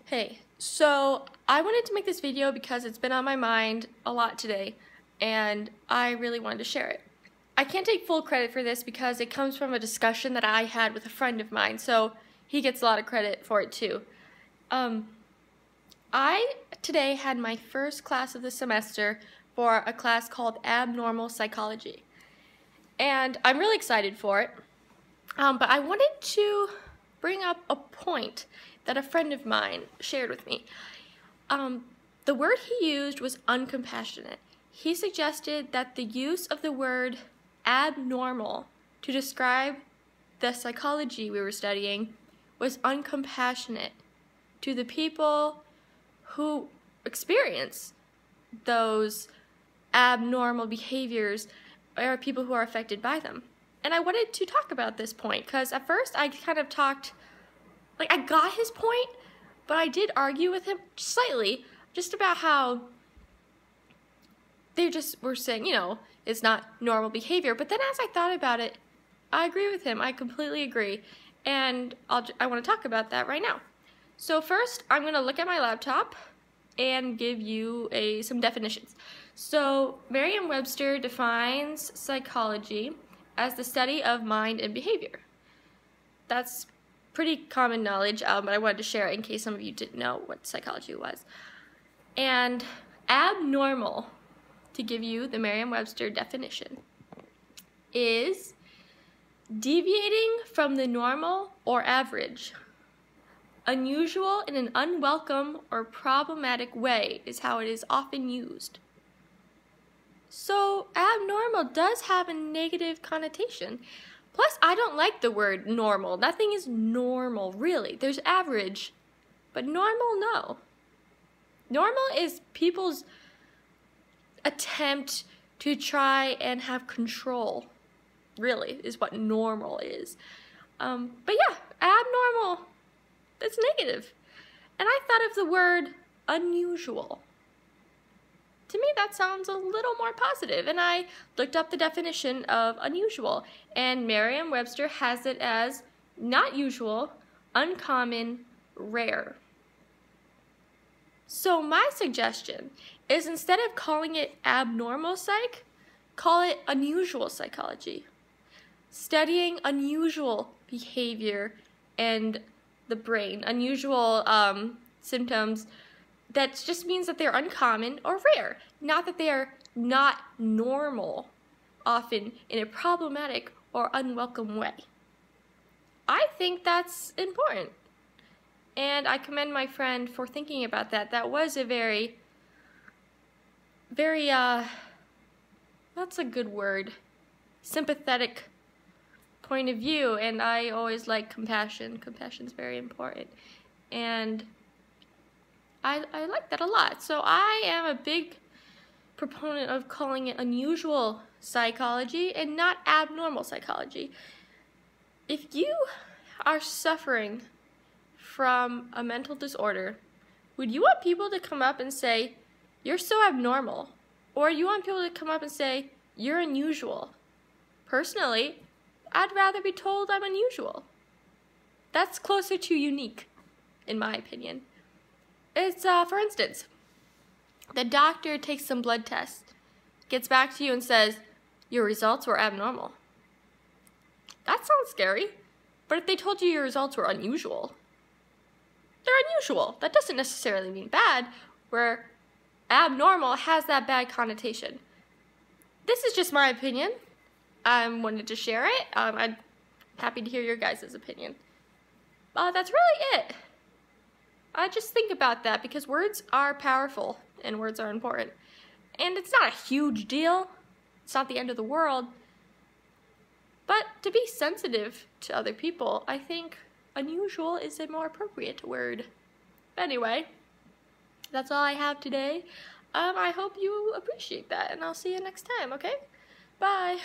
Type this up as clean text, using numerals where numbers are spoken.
Hey, so I wanted to make this video because it's been on my mind a lot today and I really wanted to share it. I can't take full credit for this because it comes from a discussion that I had with a friend of mine, so he gets a lot of credit for it too. I today had my first class of the semester for a class called Abnormal Psychology, and I'm really excited for it, but I wanted to bring up a point that a friend of mine shared with me. The word he used was uncompassionate. He suggested that the use of the word abnormal to describe the psychology we were studying was uncompassionate to the people who experience those abnormal behaviors or people who are affected by them. And I wanted to talk about this point because at first I kind of talked, like, I got his point, but I did argue with him slightly just about how they just were saying, you know, it's not normal behavior. But then as I thought about it, I agree with him. I completely agree. And I want to talk about that right now. So first, I'm going to look at my laptop and give you some definitions. So Merriam-Webster defines psychology as the study of mind and behavior. That's pretty common knowledge, but I wanted to share it in case some of you didn't know what psychology was. And abnormal, to give you the Merriam-Webster definition, is deviating from the normal or average. Unusual in an unwelcome or problematic way is how it is often used. So abnormal does have a negative connotation. Plus, I don't like the word normal. Nothing is normal, really. There's average, but normal, no. Normal is people's attempt to try and have control, really, is what normal is. But yeah, abnormal, that's negative. And I thought of the word unusual. To me, that sounds a little more positive, and I looked up the definition of unusual, and Merriam-Webster has it as not usual, uncommon, rare. So my suggestion is, instead of calling it abnormal psych, call it unusual psychology. Studying unusual behavior and the brain, unusual symptoms. That just means that they're uncommon or rare, not that they are not normal, often in a problematic or unwelcome way. I think that's important, and I commend my friend for thinking about that. That was a very, that's a good word, sympathetic point of view, and I always like compassion. Compassion's very important, and I like that a lot. So I am a big proponent of calling it unusual psychology and not abnormal psychology. If you are suffering from a mental disorder, would you want people to come up and say, you're so abnormal? Or you want people to come up and say, you're unusual? Personally, I'd rather be told I'm unusual. That's closer to unique, in my opinion. It's, for instance, the doctor takes some blood tests, gets back to you and says, your results were abnormal. That sounds scary, but if they told you your results were unusual, they're unusual. That doesn't necessarily mean bad, where abnormal has that bad connotation. This is just my opinion. I wanted to share it. I'm happy to hear your guys' opinion. That's really it. I just think about that because words are powerful and words are important. And it's not a huge deal. It's not the end of the world. But to be sensitive to other people, I think unusual is a more appropriate word. Anyway, that's all I have today. I hope you appreciate that, and I'll see you next time, okay? Bye.